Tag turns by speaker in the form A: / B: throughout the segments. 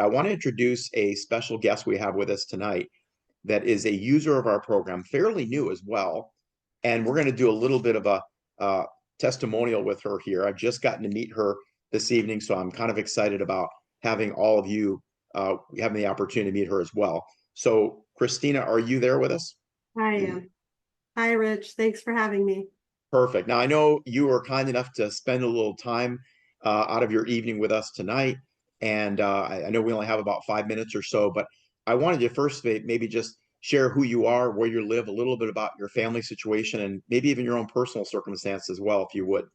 A: want to introduce a special guest we have with us tonight that is a user of our program, fairly new as well. And we're going to do a little bit of a testimonial with her here. I've just gotten to meet her this evening, so I'm kind of excited about having all of you having the opportunity to meet her as well. So, Christina, are you there with us?
B: I am. Hi, Rich. Thanks for having me.
A: Perfect. Now, I know you were kind enough to spend a little time out of your evening with us tonight. And I know we only have about 5 minutes or so, but I wanted you first maybe just share who you are, where you live, a little bit about your family situation, and maybe even your own personal circumstance as well, if you would.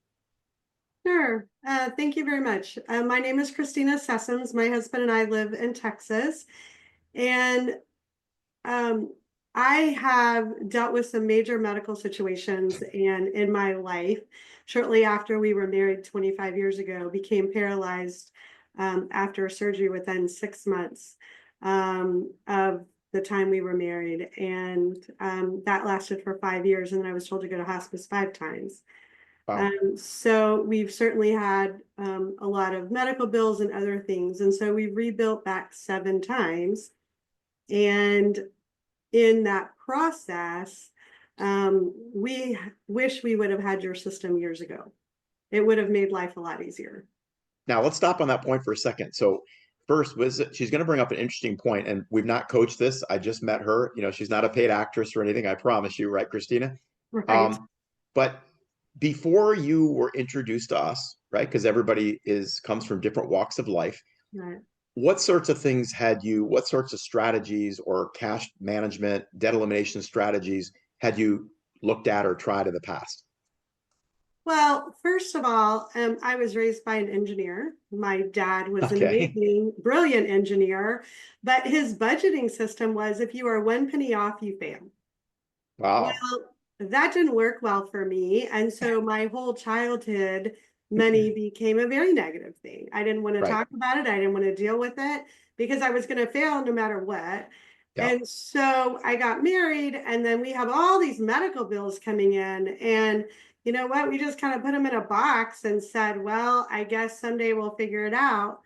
B: Sure. Thank you very much. My name is Christina Sessoms. My husband and I live in Texas. And um, I have dealt with some major medical situations and in my life, shortly after we were married 25 years ago, became paralyzed after surgery within 6 months of the time we were married. And that lasted for 5 years. And then I was told to go to hospice 5 times.
A: Wow.
B: So we've certainly had a lot of medical bills and other things. And so we've rebuilt back 7 times. And in that process, we wish we would have had your system years ago. It would have made life a lot easier.
A: Now, let's stop on that point for a second. So, first, she's going to bring up an interesting point, and we've not coached this. I just met her. You know, she's not a paid actress or anything, I promise you, right, Christina?
B: Right.
A: But before you were introduced to us, right? Because everybody comes from different walks of life.
B: Right.
A: What sorts of things what sorts of strategies or cash management, debt elimination strategies had you looked at or tried in the past?
B: Well, first of all, I was raised by an engineer. My dad was an
A: Okay.
B: amazing, brilliant engineer, but his budgeting system was if you are 1 penny off, you fail.
A: Wow.
B: Well, that didn't work well for me. And so my whole childhood, money became a very negative thing. I didn't want to
A: Right.
B: talk about it. I didn't want to deal with it because I was going to fail no matter what.
A: Yeah.
B: And so I got married, and then we have all these medical bills coming in. And you know what? We just kind of put them in a box and said, well, I guess someday we'll figure it out.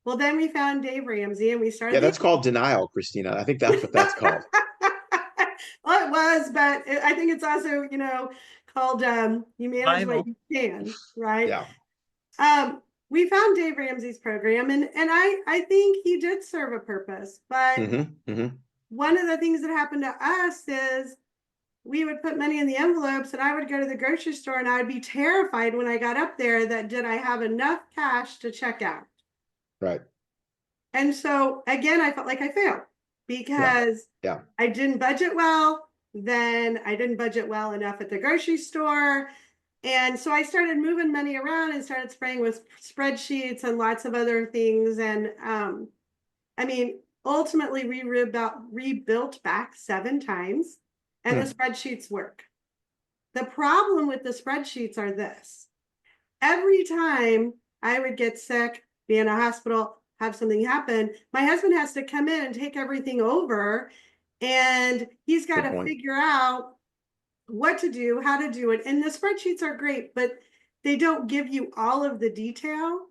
B: Well, then we found Dave Ramsey and we
A: Yeah,
B: started the
A: that's called denial, Christina. I think that's what that's called.
B: well, it was, but I think it's also, called you manage what
C: Final.
B: you can, right?
A: Yeah.
B: We found Dave Ramsey's program, and I think he did serve a purpose. But one of the things that happened to us is we would put money in the envelopes, and I would go to the grocery store, and I would be terrified when I got up there that did I have enough cash to check out?
A: Right.
B: And so again, I felt like I failed
A: Yeah.
B: because
A: Yeah.
B: I didn't budget well. Then I didn't budget well enough at the grocery store. And so I started moving money around and started spraying with spreadsheets and lots of other things. And I mean, ultimately, we rebuilt back 7 times, and the spreadsheets work. The problem with the spreadsheets are this: every time I would get sick, be in a hospital, have something happen, my husband has to come in and take everything over, and he's got
A: Good
B: to
A: point.
B: figure out what to do, how to do it. And the spreadsheets are great, but they don't give you all of the detail.
A: Well,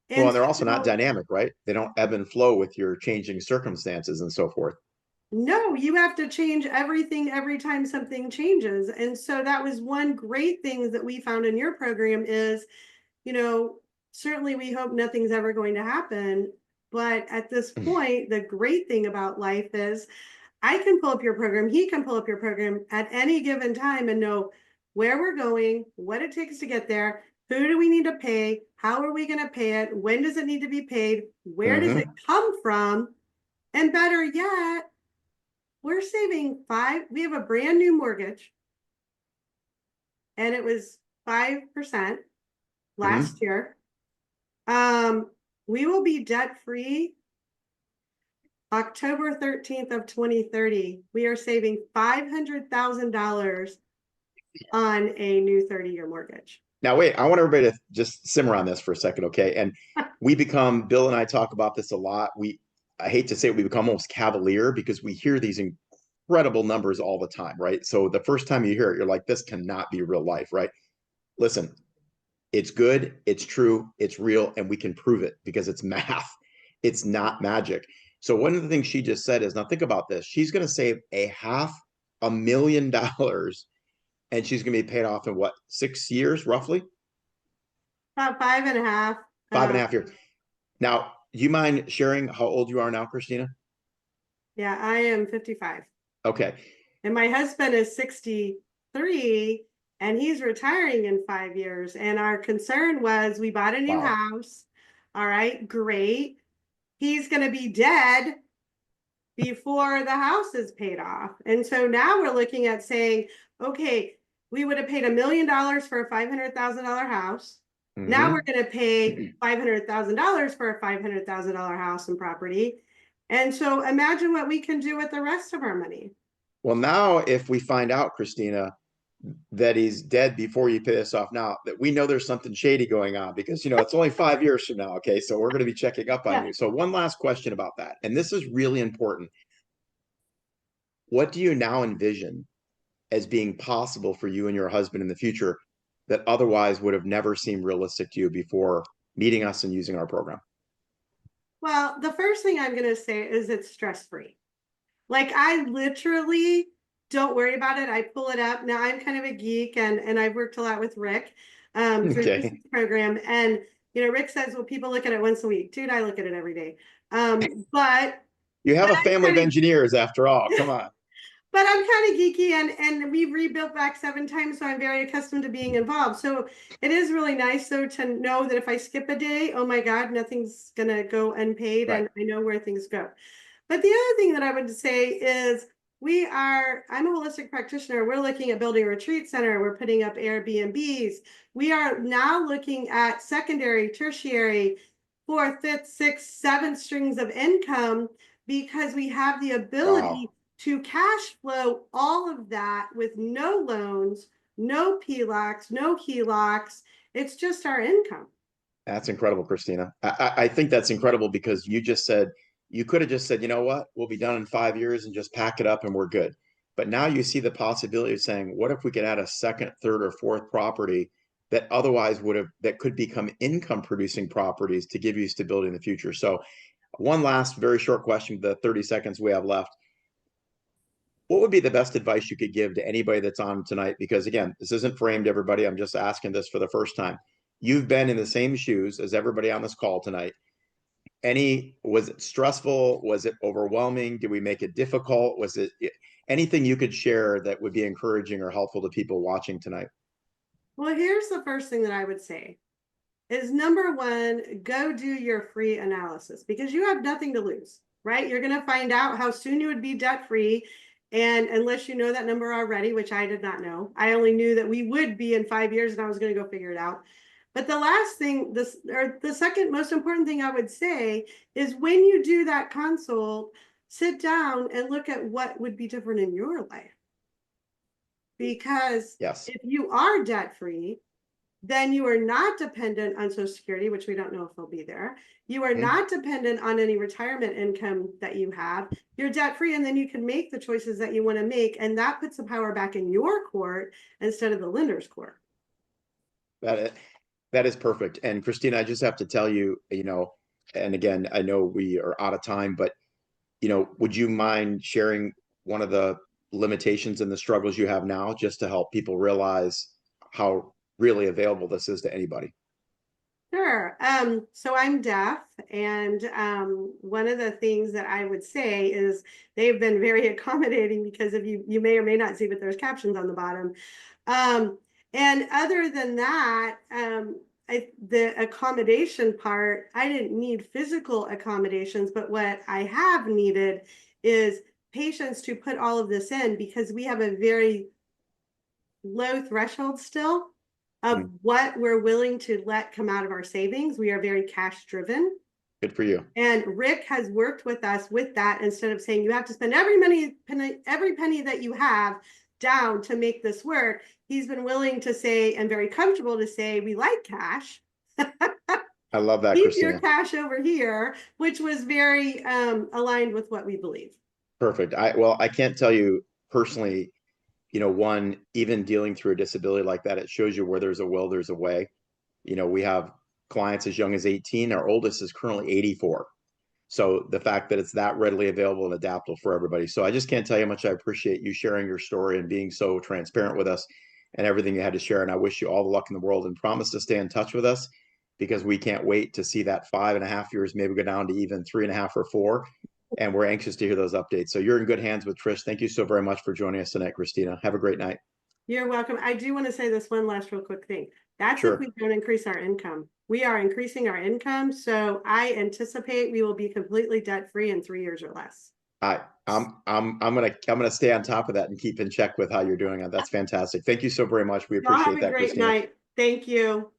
B: And
A: and they're also not
B: so,
A: dynamic, right? They don't ebb and flow with your changing circumstances and so forth.
B: no, you have to change everything every time something changes. And so that was one great thing that we found in your program is, certainly we hope nothing's ever going to happen. But at this point, the great thing about life is I can pull up your program, he can pull up your program at any given time and know where we're going, what it takes to get there, who do we need to pay, how are we going to pay it, when does it need to be paid, where does it come from, and better yet, we're saving we have a brand new mortgage, and it was 5% last year. We will be debt free October 13th of 2030. We are saving $500,000 on a new 30-year mortgage.
A: Now, wait, I want everybody to just simmer on this for a second, okay? And Bill and I talk about this a lot. I hate to say it, we become almost cavalier because we hear these incredible numbers all the time, right? So the first time you hear it, you're like, this cannot be real life, right? Listen, it's good, it's true, it's real, and we can prove it because it's math. It's not magic. So one of the things she just said is, now think about this. She's going to save a $500,000 and she's going to be paid off in what, 6 years roughly?
B: About 5.5.
A: Five and
B: Uh,
A: a half years. Now, do you mind sharing how old you are now, Christina?
B: yeah, I am 55.
A: Okay.
B: And my husband is 63 and he's retiring in 5 years. And our concern was we bought a new
A: Wow.
B: house. All right, great. He's going to be dead before the house is paid off. And so now we're looking at saying, okay, we would have paid $1 million for a $500,000 house. Now we're
A: Hmm.
B: going to pay $500,000 for a $500,000 house and property. And so imagine what we can do with the rest of our money.
A: Well, now if we find out, Christina, that he's dead before you pay this off now, that we know there's something shady going on because, it's only 5 years from now. Okay. So we're going to be checking up on
B: Yeah.
A: you. So one last question about that. And this is really important. What do you now envision as being possible for you and your husband in the future that otherwise would have never seemed realistic to you before meeting us and using our program?
B: Well, the first thing I'm going to say is it's stress free. Like I literally don't worry about it. I pull it up. Now I'm kind of a geek and I've worked a lot with Rick through this
A: Okay.
B: program. And Rick says, well, people look at it once a week. Dude, I look at it every day. But
A: You have a
B: I'm
A: family of
B: kind of
A: engineers after all. Come on.
B: but I'm kind of geeky and we've rebuilt back 7 times, so I'm very accustomed to being involved. So it is really nice though to know that if I skip a day, oh my God, nothing's gonna go unpaid
A: Right.
B: and I know where things go. But the other thing that I would say is I'm a holistic practitioner. We're looking at building a retreat center. We're putting up Airbnbs. We are now looking at secondary, tertiary, fourth, fifth, sixth, seventh strings of income because we have the ability
A: Wow.
B: to cash flow all of that with no loans, no PLOCs, no HELOCs. It's just our income.
A: That's incredible, Christina. I think that's incredible because you just said, you could have just said, you know what, we'll be done in 5 years and just pack it up and we're good. But now you see the possibility of saying, what if we could add a second, third, or fourth property that otherwise that could become income producing properties to give you stability in the future? So, one last very short question, the 30 seconds we have left. What would be the best advice you could give to anybody that's on tonight? Because again, this isn't framed, everybody. I'm just asking this for the first time. You've been in the same shoes as everybody on this call tonight. Was it stressful? Was it overwhelming? Did we make it difficult? Was it anything you could share that would be encouraging or helpful to people watching tonight?
B: Well, here's the first thing that I would say is number one, go do your free analysis because you have nothing to lose, right? You're going to find out how soon you would be debt free. And unless you know that number already, which I did not know, I only knew that we would be in 5 years and I was going to go figure it out. But the last thing, the second most important thing I would say is when you do that consult, sit down and look at what would be different in your life. Because
A: Yes.
B: if you are debt free, then you are not dependent on Social Security, which we don't know if they'll be there. You are
A: Mhm.
B: not dependent on any retirement income that you have. You're debt free, and then you can make the choices that you want to make. And that puts the power back in your court instead of the lender's court.
A: That that is perfect. And Christina, I just have to tell you, and again, I know we are out of time, but would you mind sharing one of the limitations and the struggles you have now just to help people realize how really available this is to anybody?
B: Sure. So I'm deaf, and one of the things that I would say is they've been very accommodating because if you may or may not see, but there's captions on the bottom. Um, and other than that, the accommodation part, I didn't need physical accommodations, but what I have needed is patience to put all of this in because we have a very low threshold still of
A: Mm,
B: what we're willing to let come out of our savings. We are very cash driven.
A: good for you.
B: And Rick has worked with us with that instead of saying you have to spend every penny that you have down to make this work. He's been willing to say and very comfortable to say we like cash.
A: I love that,
B: Keep your
A: Christina.
B: cash over here, which was very aligned with what we believe.
A: Perfect. I can't tell you personally, one, even dealing through a disability like that, it shows you where there's a will, there's a way. We have clients as young as 18. Our oldest is currently 84. So the fact that it's that readily available and adaptable for everybody. So I just can't tell you how much I appreciate you sharing your story and being so transparent with us and everything you had to share. And I wish you all the luck in the world, and promise to stay in touch with us, because we can't wait to see that 5.5 years maybe go down to even 3.5 or 4. And we're anxious to hear those updates. So you're in good hands with Trish. Thank you so very much for joining us tonight, Christina. Have a great night.
B: You're welcome. I do want to say this one last real quick thing. That's if
A: Sure.
B: we don't increase our income. We are increasing our income, so I anticipate we will be completely debt free in 3 years or less.
A: I'm gonna stay on top of that and keep in check with how you're doing. That's fantastic. Thank you so very much. We
B: Y'all have
A: appreciate
B: a
A: that,
B: great
A: Christina.
B: night. Thank you.